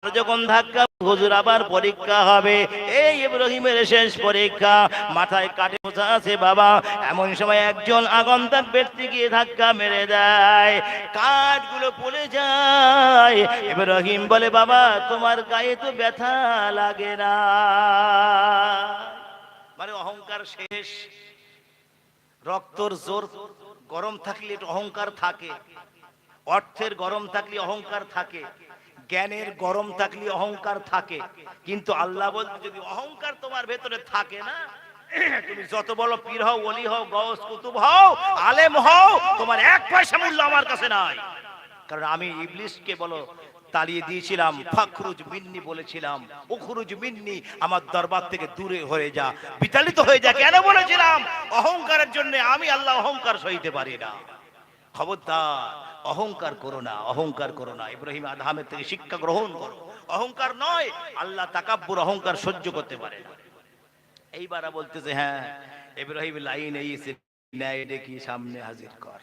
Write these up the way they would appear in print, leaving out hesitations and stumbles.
যখন ধাক্কা হুজুর আবার পরীক্ষা হবে, এই ইব্রাহিমের শেষ পরীক্ষা, মাথায় কাটে মোছা আছে বাবা। এমন সময় একজন আগন্তুক ব্যক্তি গিয়ে ধাক্কা মেরে দেয়, কাঠগুলো পড়ে যায়। ইব্রাহিম বলে, বাবা তোমার গায়ে তো ব্যথা লাগে না। মানে অহংকার শেষ। রক্তর জোর গরম থাকলে একটু অহংকার থাকে, অর্থের গরম থাকলে অহংকার থাকে, জ্ঞানের গরম থাকলে অহংকার থাকে। কিন্তু আল্লাহ বলতে, যদি অহংকার তোমার ভেতরে থাকে না, তুমি যত বড় পীর হও, ওলি হও, গওস কুতুব হও, আলেম হও, তোমার এক পয়সা মূল্য আমার কাছে নাই। কারণ আমি ইবলিসকে বলো তাড়িয়ে দিয়েছিলাম, ফাখরুজ মিন্নি বলেছিলাম, উখরুজ মিন্নি, আমার দরবার থেকে দূরে হয়ে যা, বিতাড়িত হয়ে যা। কেন বলেছিলাম? অহংকারের জন্য। আমি আল্লাহ অহংকার সইতে পারি না। খবরদার অহংকার করো না, অহংকার করো না। ইব্রাহিম আদহামের থেকে শিক্ষা গ্রহণ করো। অহংকার নয়, আল্লাহ তাকাব্বুর, অহংকার সহ্য করতে পারে না। এইবার বলতেছে, হ্যাঁ ইব্রাহিম লাইন এই ডেকে সামনে হাজির কর।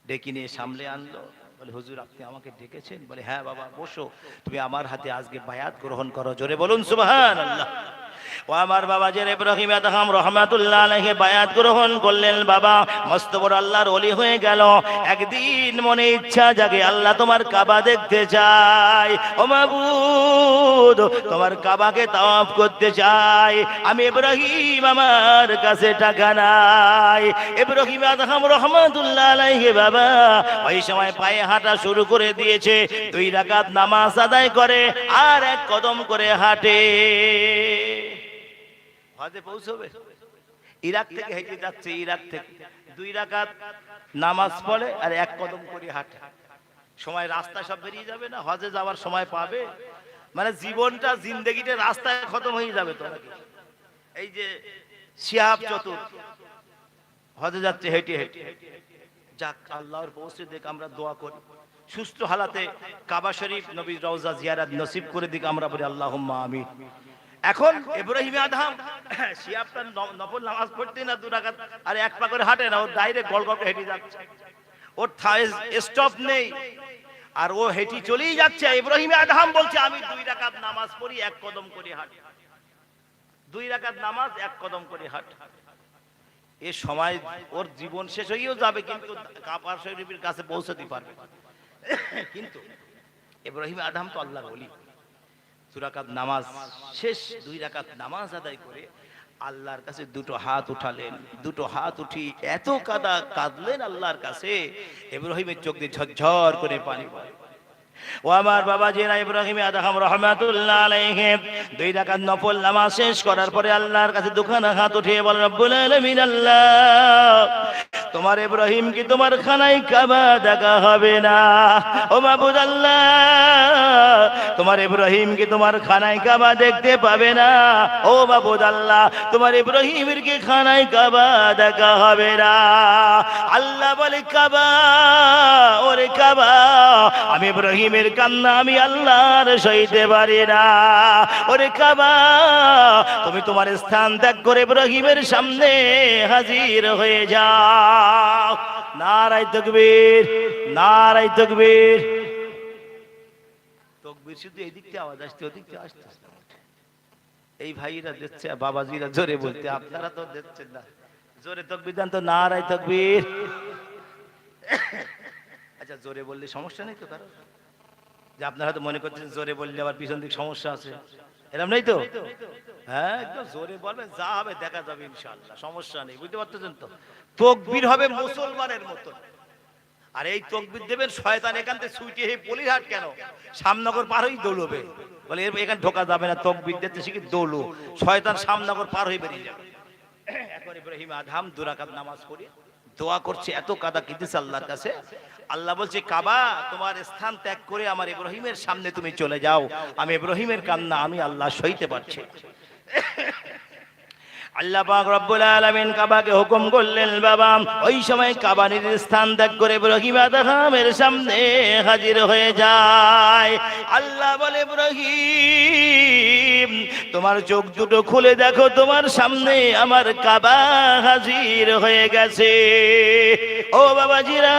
ডেকে নিয়ে সামনে আনলো। বলে, হুজুর আপনি আমাকে ডেকেছেন? বলে, হ্যাঁ বাবা বসো, তুমি আমার হাতে আজকে বায়াত গ্রহণ করো। জোরে বলুন সুবহানাল্লাহ। ও আমার বাবা যে ইব্রাহিম আদহাম রহমাতুল্লাহ আলাইহি বায়াত গ্রহণ করলেন। বাবা মস্ত বড় আল্লাহর ওলি হয়ে গেল। একদিন মনে ইচ্ছা জাগে, আল্লাহ তোমার কাবা দেখতে চাই, ও মাবুদ তোমার কাবাকে তাওয়াফ করতে চাই। আমি ইব্রাহিম, আমার কাছে টাকা নাই। ইব্রাহিম আদহাম রহমাতুল্লাহ আলাইহি বাবা ওই সময় পায়ে হাঁটা শুরু করে দিয়েছে। 2 রাকাত নামাজ আদায় করে আর 1 কদম করে হাঁটে। হজে পৌঁছবে, ইরাক থেকে হেঁটে যাচ্ছে, ইরাক থেকে 2 রাকাত নামাজ পড়ে আর 1 কদম করে হাঁটে। সময় রাস্তা সব বেরিয়ে যাবে না, হজে যাওয়ার সময় পাবে। মানে জীবনটা, জিন্দেগিটা রাস্তায় খতম হয়ে যাবে তো নাকি? এই যে শিহাব চতুর হজে যাচ্ছে হেঁটে হেঁটে, যাক আল্লাহর পৌঁছে দেখ, আমরা দোয়া করি সুস্থ হালাতে কাবা শরীফ নবীর রওজা জিয়ারত নসিব করে দিক, আমরা বলি আল্লাহুম্মা আমিন। এখন ইব্রাহিম আদহাম শিয়াবটা নফল নামাজ পড়তে না 2 রাকাত আর 1 পা করে হাঁটে না, ও ডাইরেক্ট গল গল হেঁটে যাচ্ছে, ওর স্টপ নেই, আর ও হেঁটে চলেই যাচ্ছে। ইব্রাহিম আদহাম বলছে, আমি 2 রাকাত নামাজ পড়ি 1 কদম করে হাঁটি, 2 রাকাত নামাজ 1 কদম করে হাঁটি। এ সময় ওর জীবন শেষ হয়েও যাবে, কিন্তু কাবা শরীফের কাছে পৌঁছতে পারবে। কিন্তু ইব্রাহিম আদহাম তো আল্লাহর ওলি। 2 রাকাত নামাজ শেষ, 2 রাকাত নামাজ আদায় করে আল্লাহর কাছে 2টো হাত উঠালেন। 2টো হাত উঠি এত কাঁদলেন আল্লাহর কাছে, ইব্রাহিমের চোখ দিয়ে ঝরঝর করে পানি পড়ে। ও আমার বাবা জিরা ইব্রাহিম আদহাম রহমাতুল্লাহ আলাইহি 2 রাকাত নফল নামাজ শেষ করার পরে আল্লাহর কাছে 2খানা হাত উঠিয়ে বলেন, রব্বুল আলামিন আল্লাহ, তোমার ইব্রাহিম কি তোমার খানায় কাবা দেখা হবে না? ও মাবুদ আল্লাহ, তোমার ইব্রাহিম কি তোমার খানায় কাবা দেখতে পাবে না? ও মাবুদ আল্লাহ, তোমার ইব্রাহিমের কি খানায় কাবা দেখা হবে না? আল্লাহ বলে, কাবা, ওরে কাবা, আমি ইব্রাহিমের কান্না আমি আল্লাহর সইতে পারি না। ওরে কাবা, তুমি তোমার স্থান ত্যাগ করে ইব্রাহিমের সামনে হাজির হয়ে যাও। নারায়ে তাকবীর, নারায়ে তাকবীর। তাকবীর শুধু এদিক থেকে আওয়াজ আসছে, ওদিক থেকে আসছে। এই ভাইরা দিচ্ছে, বাবাজিরা জোরে বলতে, আপনারা তো দিচ্ছেন না। জোরে তাকবীর দেন তো, নারায়ে তাকবীর। আচ্ছা জোরে বললে সমস্যা নেই তো কারো? যে আপনারা তো মনে করছেন জোরে বললে আবার পিছন দিক সমস্যা আছে, এরকম নেই তো? হ্যাঁ একদম জোরে বলবেন, যা হবে দেখা যাবে ইনশাআল্লাহ, সমস্যা নেই। বুঝতে পারতেছেন তো? তাকবীর হবে মুসলমানের মতো। আর এই তাকবীর দেবেন, শয়তান এখান থেকে ছুটে এই পলিহাট কেন শামনগর পার হয়ে দৌড়বে, বলে এখানে ঢোকা যাবে না, তাকবীর দিতে শিখে দৌড়ো, শয়তান শামনগর পার হয়ে বেরিয়ে যাবে। এখন ইব্রাহিম আদহাম 2 রাকাত নামাজ পড়ে দোয়া করছে, এত কাদা কেঁদেছে আল্লাহর কাছে। আল্লাহ বলছে, কাবা, তোমার স্থান ত্যাগ করে আমার ইব্রাহিমের সামনে তুমি চলে যাও, আমি ইব্রাহিমের কান্না আমি আল্লাহ সইতে পারছি। আল্লাহ পাক রব্বুল আলামিন কাবাকে হুকুম করলেন, বাবা ওই সময় কাবানির স্থান ত্যাগ করে ইব্রাহিম আদহামের সামনে হাজির হয়ে যায়। আল্লাহ বলে, ইব্রাহিম তোমার চোখ দুটো খুলে দেখো, তোমার সামনে আমার কাবা হাজির হয়ে গেছে। ও ও বাবাজিরা,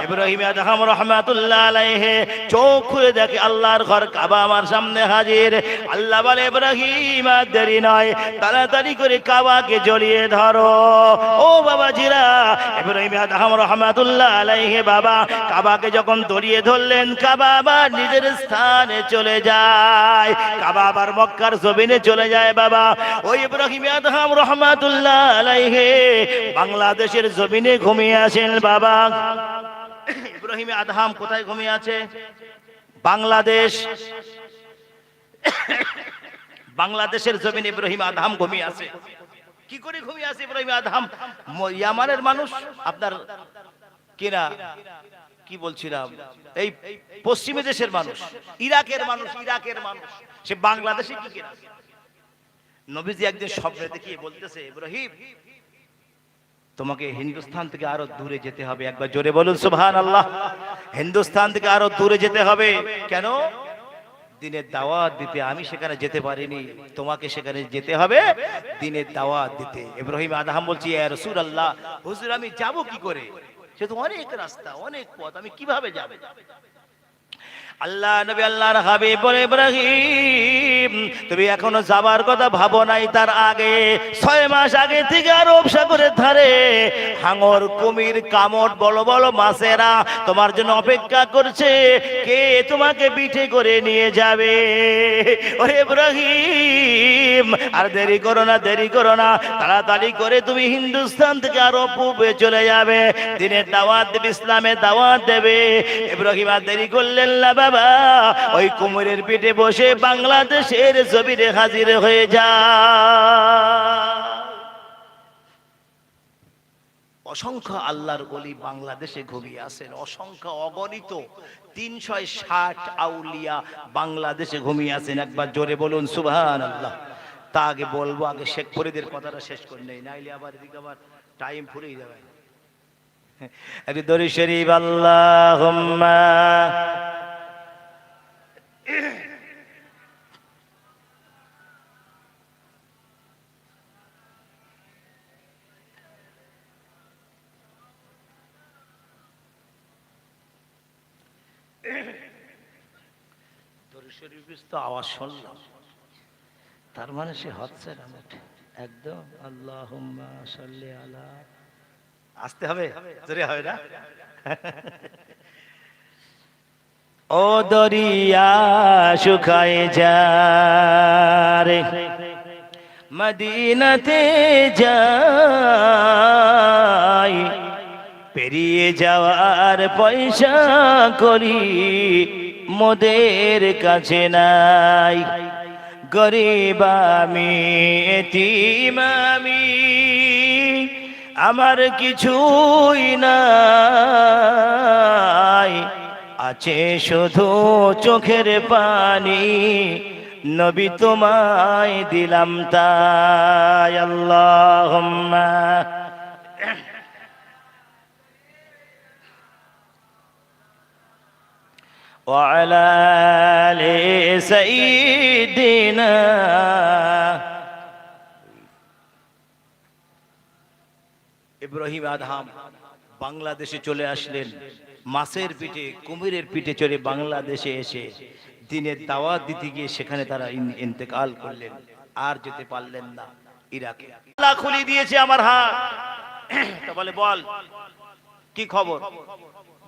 ইব্রাহিম আদহাম রহমাতুল্লাহ আলাইহি চোখ খুলে দেখে আল্লাহর ঘর কাবা আমার সামনে হাজির। আল্লাহ বলে, ইব্রাহিম আর দেরি নয়, তাড়াতাড়ি করে কাবাকে জড়িয়ে ধরো। ও বাবাজিরা, ইব্রাহিম আদহাম রহমাতুল্লাহ আলাইহি বাবা কাবাকে যখন জড়িয়ে ধরলেন, কাবা আবার নিজের স্থানে চলে যায়, কাবা আবার মক্কার জমিনে চলে যায়। বাবা ওই ইব্রাহিম আদহাম রহমাতুল্লাহ আলাইহি বাংলাদেশের জমিনে ঘুমিয়ে আছেন। বাবা ইব্রাহিম আদহাম কোথায় ঘুমিয়ে আছে? বাংলাদেশ, বাংলাদেশের জমিনে ইব্রাহিম আদহাম ঘুমিয়ে আছে। কি করে ঘুমিয়ে আছে ইব্রাহিম আদহাম? ইয়ামানের মানুষ, আপনার কিনা কি বলছিলাম, এই পশ্চিমী দেশের মানুষ, ইরাকের মানুষ, ইরাকের মানুষ, সে বাংলাদেশে কি কিনা। নবীজি একদিন স্বপ্নে দেখিয়ে বলতেছে, ইব্রাহিম তোমাকে হিন্দুস্তান থেকে আরো দূরে যেতে হবে। একবার জোরে বলুন সুবহানাল্লাহ। হিন্দুস্তান থেকে আরো দূরে যেতে হবে। কেন? দিনের দাওয়াত দিতে। আমি সেখানে যেতে পারিনি, তোমাকে সেখানে যেতে হবে দিনের দাওয়াত দিতে। ইব্রাহিম আদহাম বলছি, ইয়া রাসূলুল্লাহ, হুজুর আমি যাব কি করে? সে তো অনেক রাস্তা, অনেক পথ, আমি কিভাবে যাব? আল্লাহ নবী আল্লাহর হাবিব বলে, ইব্রাহিম তুমি এখনো যাবার কথা ভাবো নাই। তার আগে 6 মাস আগে থেকে আরব সাগরের ধারে হাঙর, কুমির, কামট, বড় বড় মাছেরা তোমার জন্য অপেক্ষা করছে। কে তোমাকে পিঠে করে নিয়ে যাবে? ওরে ইব্রাহিম আর দেরি করো না, দেরি করো না, তাড়াতাড়ি করে তুমি হিন্দুস্তান থেকে আরব পূর্বে চলে যাবে, দিনের দাওয়াত দেবে, ইসলামের দাওয়াত দেবে। ইব্রাহিম আর দেরি করলেন না বাবা, ওই কুমিরের পিঠে বসে বাংলাদেশের জমিনে হাজির হয়ে যায়। অসংখ্য আল্লাহর ওলি বাংলাদেশে ঘুমিয়ে আছেন, অসংখ্য অগণিত 360 আউলিয়া বাংলাদেশে ঘুমিয়ে আছেন। একবার জোরে বলুন সুবহানাল্লাহ। তা আগে বলবো, আগে শেখ ফরিদের কথাটা শেষ করে নেই, নাইলে আবার এদিকে আবার টাইম ফুরিয়ে যাবে। একটি দরুদ শরীফ, আল্লাহুম্মা আওয়াজ শুনলাম, তার মানে সে হচ্ছে না একদম। আল্লাহুম্মা সাল্লি আলা, আসতে হবে, জোরে হবে না? ও দরিয়া শুকায় যারে মদিনাতে যাই, পেরিয়ে যাওয়ার পয়সা করি মোদের কাছে নাই। গরিব আমি, এতিম আমি, আমার কিছুই নাই, আছে শুধু চোখের পানি, নবী তোমায় দিলাম তাই। আল্লাহুম্মা وعلى آل سيدنا। ইব্রাহিম আদহাম বাংলাদেশে চলে আসলেন, মাছের পিঠে, কুমিরের পিঠে চড়ে বাংলাদেশে এসে দিনের দাওয়াত দিতে গিয়ে সেখানে তারা ইন্তেকাল করলেন, আর যেতে পারলেন না ইরাকে। আল্লাহ খুলে দিয়েছে আমার হাত। তো বলে, বল কি খবর?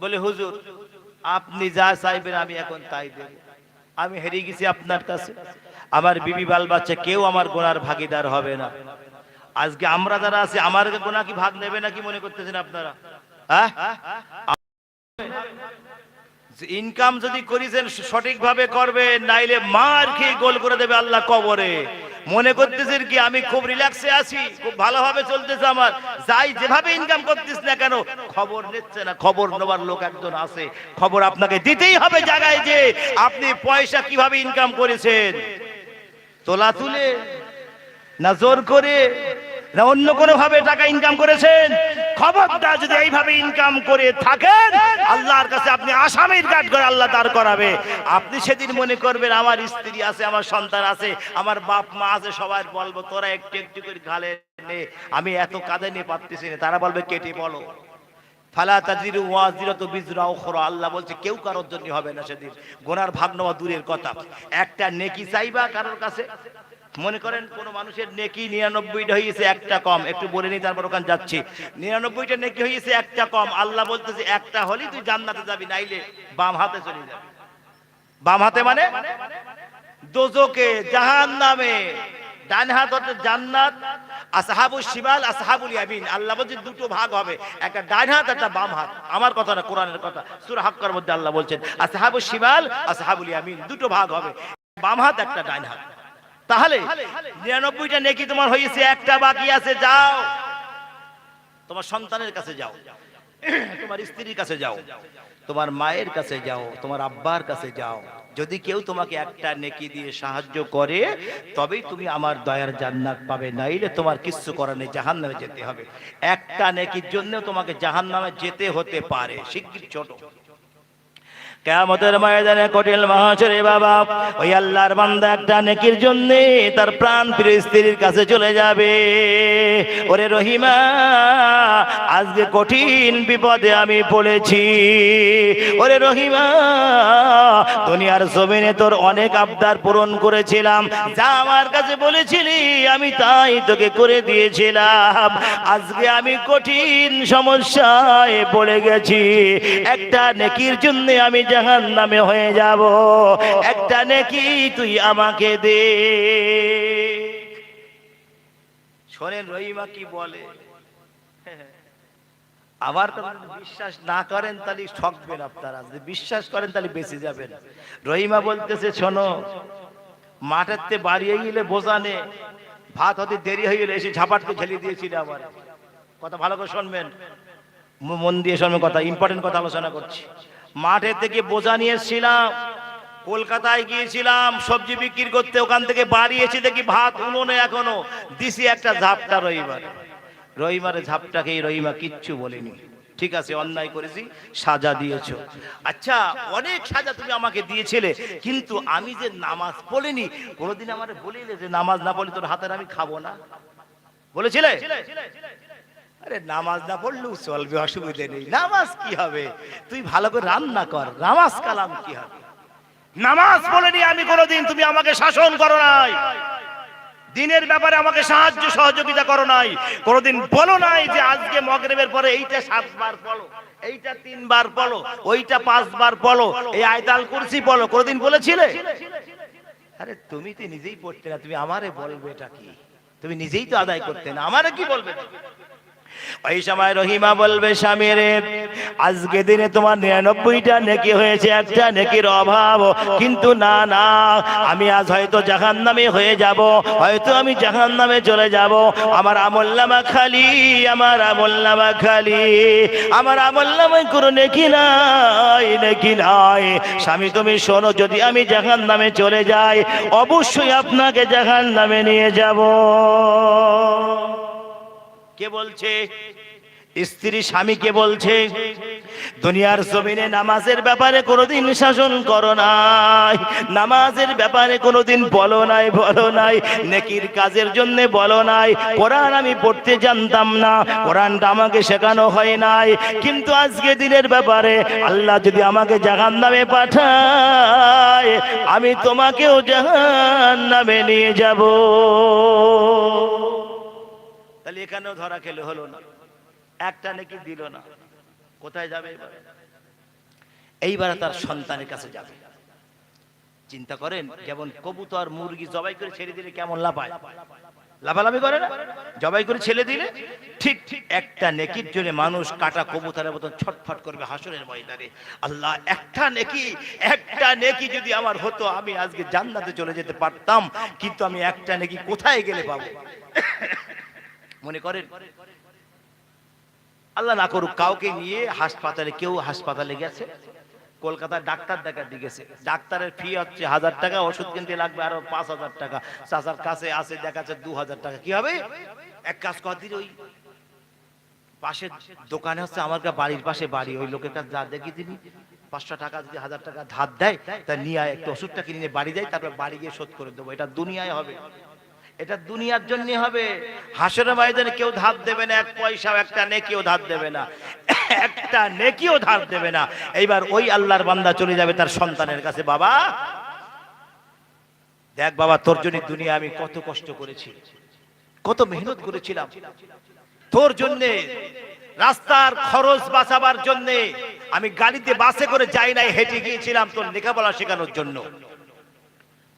বলে, হুজুর আপনি যা চাইবেন আমি এখন তাই দেব। আমি হেরে গেছি আপনার কাছে, আমার বিবি বাল বাচ্চা কেউ আমার গুনার ভাগিদার হবে না। আজকে আমরা যারা আছি, আমার গুনাহ কি ভাগ নেবে না কি মনে করতেছেন আপনারা? হ্যাঁ, ইনকাম যদি করেছেন সঠিকভাবে করবে, নাইলে মার খেয়ে গোল করে দেবে আল্লাহ কবরে। মনে করতেছেন কি আমি খুব রিল্যাক্সে আছি, খুব ভালোভাবে চলতেছে আমার, যাই যেভাবে ইনকাম করতেছ না কেন, খবর নিচ্ছে না। খবর নেবার লোক একজন আছে, খবর আপনাকে দিতেই হবে জায়গায় যে আপনি পয়সা কিভাবে ইনকাম করেছেন। তোলা তুলে না জোর করে না অন্য কোনো ভাবে টাকা ইনকাম করেছেন, খবরদার যদি এইভাবে ইনকাম করে থাকেন আল্লাহর কাছে আপনি আসামির কাঠ করে আল্লাহ দাঁড় করাবে। আপনি সেদিন মনে করবেন আমার স্ত্রী আছে, আমার সন্তান আছে, আমার বাপ মা আছে, সবাই বলবো তোরা একটু একটু করে ঘালে নে, আমি এত কাঁদে নিয়ে পারতেছি না। তারা বলবে কেটে বলো, ফালা তাজিরু ওয়াজিরাতু বিজরা উখরা, আল্লাহ বলছে কেউ কারোর জন্য হবে না সেদিন গুনার ভাগ নেওয়া দূরের কথা। একটা নেকি চাইবা কারোর কাছে, মনে করেন কোন মানুষের নেকি 99টা হয়েছে, একটা কম, একটু বলে নি তারপর ওখানে যাচ্ছি। 99টা নেকি হয়েছে, একটা কম, আল্লাহ বলতেছে একটা হলেই তুই জান্নাতে যাবি, নাইলে বাম হাতে চলে যাবি। বাম হাতে মানে দোজখে, জাহান্নামে। ডান হাত হচ্ছে জান্নাত, আসহাবুশ শিমাল আসহাবুল ইয়ামিন। আল্লাহ বলছে দুটো ভাগ হবে, একটা ডান হাত একটা বাম হাত। আমার কথা না, কোরআনের কথা। সূরা হাক্কার মধ্যে আল্লাহ বলছেন আসহাবুশ শিমাল আসহাবুল ইয়ামিন, দুটো ভাগ হবে, বাম হাত একটা ডান হাত। তাহলে 99টা নেকি তোমার হয়েছে, একটা বাকি আছে। যাও তোমার সন্তানের কাছে যাও, তোমার স্ত্রীর কাছে যাও, তোমার মায়ের কাছে যাও, তোমার আব্বার কাছে যাও। যদি কেউ তোমাকে একটা নেকি দিয়ে সাহায্য করে তবেই তুমি আমার দয়ার জান্নাত পাবে, নাইলে তোমার কিচ্ছু করার নেই, জাহান্নামে যেতে হবে। একটা নেকির জন্য তোমাকে জাহান্নামে যেতে হতে পারে, শিগগির ছোট। কিয়ামতের ময়দানে কঠিন মাহশরে বাবা, ওই আল্লাহর বান্দা একটা নেকির জন্য তার প্রাণ প্রিয় স্ত্রীর কাছে চলে যাবে। ওরে রহিমা, আজকে কঠিন বিপদে আমি পড়েছি। ওরে রহিমা, দুনিয়ার জমিনে তোর অনেক আবদার পূরণ করেছিলাম, যা আমার কাছে বলেছিলি আমি তাই তোকে করে দিয়েছিলাম। আজকে আমি কঠিন সমস্যায় পড়ে গেছি, একটা নেকির জন্য আমি জাহান্নামে হয়ে যাব, একটা নেকি তুই আমাকে দে। শোনেন রহিমা কি বলে, আবার বিশ্বাস না করেন তাহলে ঠকবেন আপনারা, যদি বিশ্বাস করেন তাহলে বেঁচে যাবেন। রহিমা বলতেছে, শোনো, মাঠেতে বাড়িয়ে গেলে বোঝানে ভাত হতে দেরি হয়ে গেলে এসে ঝাপাটকে ঝেলিয়ে দিয়েছিল। আবার কথা ভালো করে শুনবেন, মন দিয়ে শুনবেন, কথা ইম্পর্টেন্ট কথা আলোচনা করছি। মাঠে থেকে বোঝা নিয়ে এসেছিলাম, কলকাতায় গিয়েছিলাম সবজি বিক্রি করতে, ওখান থেকে বাড়ি এসে দেখি ভাত উনুনে এখনো, দিছি একটা ঝাপটা। রহিমারে ঝাপটাকে রহিমা কিচ্ছু বলেনি, ঠিক আছে অন্যায় করেছি, সাজা দিয়েছো। আচ্ছা, অনেক সাজা তুমি আমাকে দিয়েছিলে, কিন্তু আমি যে নামাজ পড়িনি, কোনোদিন আমারে বলিলে যে নামাজ না পড়লে তোর হাতের আমি খাবো না, বলেছিলে? আরে নামাজ না পড়লেও চলবে, অসুবিধা নেই, নামাজ কি হবে, তুই ভালো করে রান্না কর, নামাজ কালাম কি হবে। নামাজ পড়েনি আমি কোনোদিন, তুমি আমাকে শাসন করো নাই, দিনের ব্যাপারে আমাকে সাহায্য সহযোগিতা করো নাই, কোনোদিন বলো নাই যে আজকে মাগরিবের পরে এইটা 7 বার পড়ো, এইটা 3 বার পড়ো, ওইটা 5 বার পড়ো, এই আয়াতুল কুরসি পড়ো, কোনোদিন বলেছিলে? আরে তুমি তো নিজেই পড়তে না, তুমি আমারে বলবে এটা কি? তুমি নিজেই তো আদায় করতে না, আমারে কি বলবে? ওই সময় রহিমা বলবে, স্বামী রে, আজকে দিনে তোমার 99টা নেকি হয়েছে, একটা নেকির অভাব, কিন্তু না না, আমি আজ হয়তো জাহান্নামে হয়ে যাব, হয়তো আমি জাহান্নামে চলে যাব, আমার আমলনামা খালি, আমার আমলনামা খালি, আমার আমলনামায় কোনো নেকি নাই, নেকি নাই। স্বামী তুমি শোনো, যদি আমি জাহান্নামে চলে যাই অবশ্যই আপনাকে জাহান্নামে নিয়ে যাব। কে বলছে? স্ত্রী স্বামীকে বলছে, দুনিয়ার জমিনে নামাজের ব্যাপারে কোনোদিন শাসন করো নাই, নামাজের ব্যাপারে কোনোদিন বলো নাই, নেকির কাজের জন্য বলো নাই। কোরআন আমি পড়তে জানতাম না, কোরআনটা আমাকে শেখানো হয় নাই, কিন্তু আজকে দিনের ব্যাপারে আল্লাহ যদি আমাকে জাহান্নামে পাঠায়, আমি তোমাকেও জাহান্নামে নিয়ে যাব। তাহলে এখানেও ধরা খেলে হলো না, একটা নেকি দিল না, কোথায় যাবে এবার? এইবার তার সন্তানের কাছে যাবে। চিন্তা করেন, যেমন কবুতর মুরগি জবাই করে ছেড়ে দিলে কেমন লাফায়, লাফালাফি করে না, জবাই করে ছেড়ে দিলে ঠিক একটা নেকির জন্য মানুষ কাটা কবুতরের মতন ছটফট করবে হাসরের ময়দানে। আল্লাহ, একটা নেকি যদি আমার হতো, আমি আজকে জান্নাতে চলে যেতে পারতাম, কিন্তু আমি একটা নেকি কোথায় গেলে পাবো? মনে করেন, আল্লাহ না করুক, কাউকে নিয়ে হাসপাতালে, কেউ হাসপাতালে গেছে, কলকাতার ডাক্তার দেখাতে গেছে, ডাক্তারের ফি হচ্ছে 1000 টাকা, ওষুধ কিনতে লাগবে আরো 5000 টাকা, চাচার কাছে আছে দেখাচ্ছে 2000 টাকা। কি হবে? এক কাজ কর দিন, ওই পাশের দোকানে হচ্ছে, আমার বাড়ির পাশে বাড়ি, ওই লোকের কাছে যা দেখি দিবি, 500 টাকা যদি 1000 টাকা ধার দেয়, তা নিয়ে একটু ওষুধটা কিনে নিয়ে বাড়ি যাই, তারপর বাড়ি গিয়ে শোধ করে দেবো। এটা দুনিয়ায় হবে। এটা দুনিয়ার জন্য হবে। হাসরের ময়দানে কেউ ধার দেবে না, এক পয়সাও একটা নেকিও ধার দেবে না, একটা নেকিও ধার দেবে না। এইবার ওই আল্লাহর বান্দা চলে যাবে তার সন্তানের কাছে, বাবা দেখ বাবা, তোর জন্য দুনিয়া আমি কত কষ্ট করেছি, কত মেহনত করেছিলাম তোর জন্য, রাস্তার খরচ বাঁচাবার জন্য আমি গাড়িতে বাসে করে যাই নাই, হেঁটে গিয়েছিলাম তোর লেখাপড়া শেখানোর জন্য।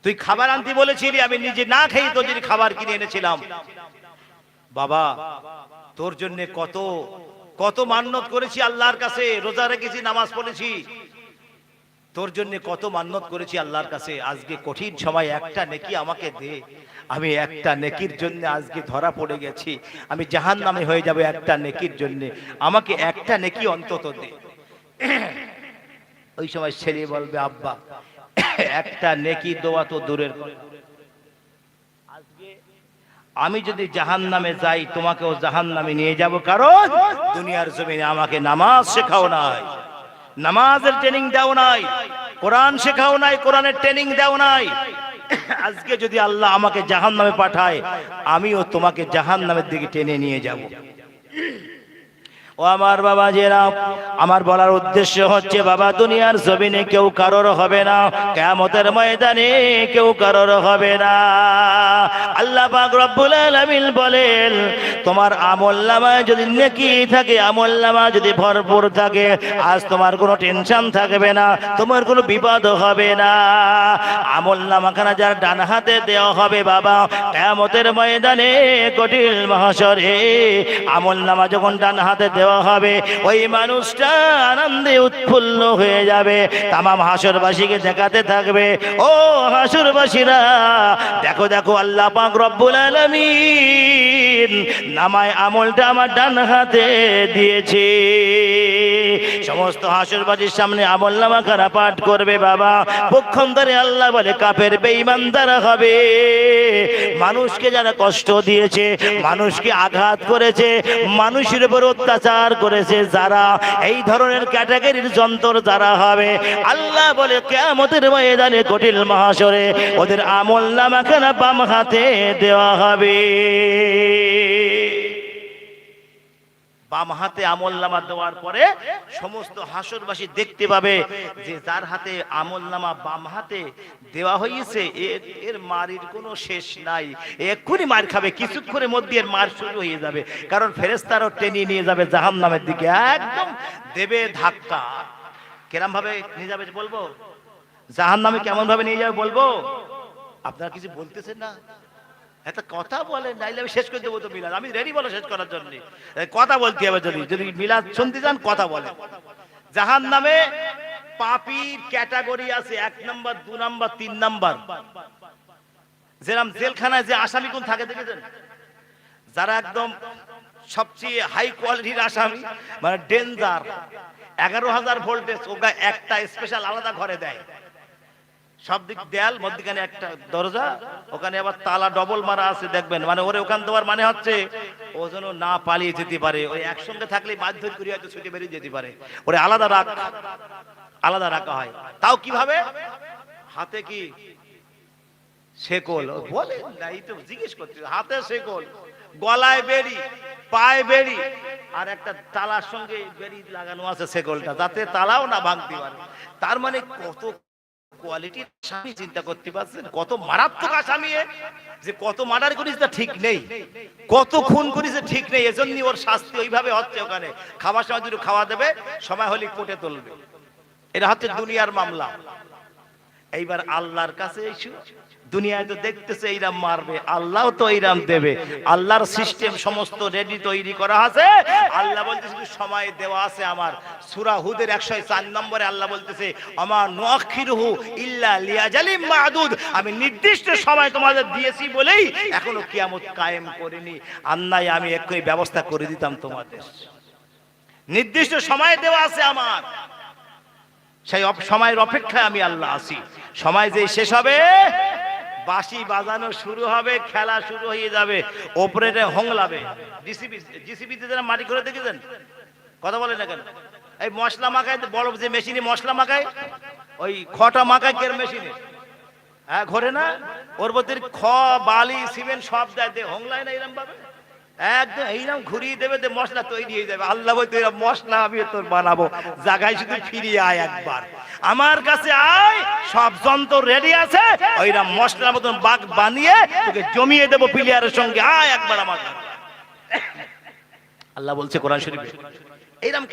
তুই খাবার আনতে বলেছিলি, আমি নিজে না খেয়ে তোর জন্য খাবার কিনে এনেছিলাম। বাবা তোর জন্য কত কত মান্যত করেছি আল্লাহর কাছে, রোজা রেখেছি, নামাজ পড়েছি, তোর জন্য কত মান্যত করেছি আল্লাহর কাছে। আজকে কঠিন সময় একটা নেকি আমাকে দে, আমি একটা নেকির জন্য আজকে ধরা পড়ে গেছি, আমি জাহান্নামে হয়ে যাব একটা নেকির জন্য, আমাকে একটা নেকি অন্তত দে। ওই সময় ছেলে বলবে, আব্বা একটা নেকি দেওয়া তো দূরের কথা, আজকে আমি যদি জাহান্নামে যাই তোমাকেও জাহান্নামে নিয়ে যাব, কারণ দুনিয়ার জমিনে আমাকে নামাজ শেখাও নাই, নামাজের ট্রেনিং দাও নাই, কোরআন শেখাও নাই, কোরআনের ট্রেনিং দাও নাই। আজকে যদি আল্লাহ আমাকে জাহান্নামে পাঠায়, আমিও তোমাকে জাহান্নামের দিকে টেনে নিয়ে যাব। ও আমার বাবা জেরা, আমার বলার উদ্দেশ্য হচ্ছে, বাবা দুনিয়ার জমিনে কেউ কারোর হবে না, কিয়ামতের ময়দানে কেউ কারোর হবে না। আল্লাহ পাক রব্বুল আলামিন বলেন, তোমার আমলনামায় যদি নেকি থাকে, আমলনামা যদি ভরপুর থাকে, আজ তোমার কোনো টেনশন থাকবে না, তোমার কোনো বিপদ হবে না। আমলনামাখানা যার ডান হাতে দেওয়া হবে, বাবা কিয়ামতের ময়দানে কঠিন মাহশরে আমলনামা যখন ডান হাতে দেওয়া হবে, ওই মানুষটা আনন্দে উৎফুল্ল হয়ে যাবে, তামাম হাসরবাসীকে দেখাতে থাকবে, ও হাসরবাসীরা দেখো দেখো, আল্লাহ পাক রব্বুল আলামিন নামায় আমলটা আমার ডান হাতে দিয়েছে। সমস্ত হাসরবাসীর সামনে আমলনামা খানা পাঠ করবে, বাবা পক্ষান্তরে আল্লাহ বলে কাফের বেঈমানদার হবে, মানুষকে যারা কষ্ট দিয়েছে, মানুষকে আঘাত করেছে, মানুষের উপর অত্যাচার করেছে যারা, এই ধরনের ক্যাটাগরির যন্ত্র যারা হবে, আল্লাহ বলে কিয়ামতের ময়দানে কঠিন মাহশরে ওদের আমলনামাখানা বাম হাতে দেওয়া হবে। বাম হাতে আমলনামা দেওয়ার পরে সমস্ত হাসরবাসী দেখতে পাবে যে যার হাতে আমলনামা বাম হাতে দেওয়া হয়েছে, এর মারির কোনো শেষ নাই, এক্ষুনি মার খাবে, কিছুক্ষণের মধ্যে এর মার শুরু হয়ে যাবে, কারণ ফেরেশতারাও টেনে নিয়ে যাবে জাহান্নামের দিকে, একদম দেবে ধাক্কা। কেরম ভাবে নিয়ে যাবে বলবো, জাহান্নামে কেমন ভাবে নিয়ে যাবে বলবো, আপনারা কিছু বলতেছেন না? একটা কথা বলেন, নাইলে আমি শেষ করে দেবো তো মিলাদ, আমি রেডি বলো শেষ করার জন্য, কথা বলতে হবে, যদি মিলাদ শুনতে চান কথা বলেন। জাহান্নামে পাপীর ক্যাটাগরি আছে, 1 নাম্বার, 2 নাম্বার, 3 নাম্বার। যেরকম জেলখানায় যে আসামি কোন থাকে দেখেছেন, যারা একদম সবচেয়ে হাই কোয়ালিটির আসামি, মানে ডেঞ্জার, 11,000 ভোল্টেজ, ওটা একটা স্পেশাল আলাদা ঘরে দেয়, সব দিক দেয়াল, মধ্যখানে একটা দরজা, ওখানে আবার তালা ডবল মারা আছে, দেখবেন, মানে ওরে ওখান দেওয়ার মানে হচ্ছে ও যেন না পালিয়ে যেতে পারে, ওই একসঙ্গে থাকলে মারধর করে হয়তো ছুটে বেরিয়ে যেতে পারে, ওরে আলাদা রাখা হয়। তাও কিভাবে? হাতে কি শেকল, বলে নাই তো জিজ্ঞেস করতে, হাতে শেকল, গলায় বেড়ি, পায়ে বেড়ি, আর একটা তালার সঙ্গে বেড়ি লাগানো আছে শেকলটা, যাতে তালাও না ভাঙতে পারে। তার মানে কত কোয়ালিটির আসামি, চিন্তা করতে পারছেন? কত মারাত্মক আসামি, যে কত মার্ডার করেছে তা ঠিক নেই, কত খুন করেছে ঠিক নেই, এজন্য ওর শাস্তি ওইভাবে হচ্ছে। ওখানে খাওয়ার সময় দুটো খাওয়া দেবে, সময় হলে কোর্টে তুলবে, এটা হচ্ছে দুনিয়ার মামলা। এইবার আল্লাহর কাছে এসে, দুনিয়ায় তো দেখতেছে এইরাম মারবে, আল্লাহ তো এইরাম দেবে, আল্লাহর সিস্টেম সমস্ত রেডি তৈরি করা আছে। আল্লাহ বলতেছে সময় দেওয়া আছে আমার। সূরা হুদের 104 নম্বরে আল্লাহ বলতেছে, আমা নুআখিরুহু ইল্লা লিআজালিম মা'দুদ, আমি নির্দিষ্ট সময় তোমাদের দিয়েছি বলেই এখনো কিয়ামত কায়েম করিনি, আন্নায় আমি এক্ষুনি ব্যবস্থা করে দিতাম তোমাদের। নির্দিষ্ট সময় দেওয়া আছে আমার, সেই সময়ের অপেক্ষায় আমি আল্লাহ আছি। সময় যে শেষ হবে, বাঁশি বাজানো শুরু হবে, খেলা শুরু হয়ে যাবে, অপারেটর হংলাবে। জিসিবিতে যারা মাটি করে দেখেছেন, কথা বলে না কেন? এই মশলা মাখায়, বড় যে মেশিনে মশলা মাখায়, ওই খটা মাখায় কের মেশিনে, হ্যাঁ ঘরে না, ওর মধ্যে খ বালি সিমেন্ট সব দেয়, দে হোংলায় না এরকম ভাবে একদম এইরকম ঘুরিয়ে দেবে, দে মশলা তৈরি হয়ে যাবে। আল্লাহ বলতে এরকম মশলা আমি তোর বানাবো, জায়গায় শুধু ফিরিয়ে আয় একবার আমার কাছে আয়, সব যন্ত্র রেডি আছে, ওইরকম মশলার মতন বাগ বানিয়ে তোকে জমিয়ে দেবো প্লেয়ারের সঙ্গে, আয় একবার আমার। আল্লাহ বলছে কোরআন শরীফে এইরকম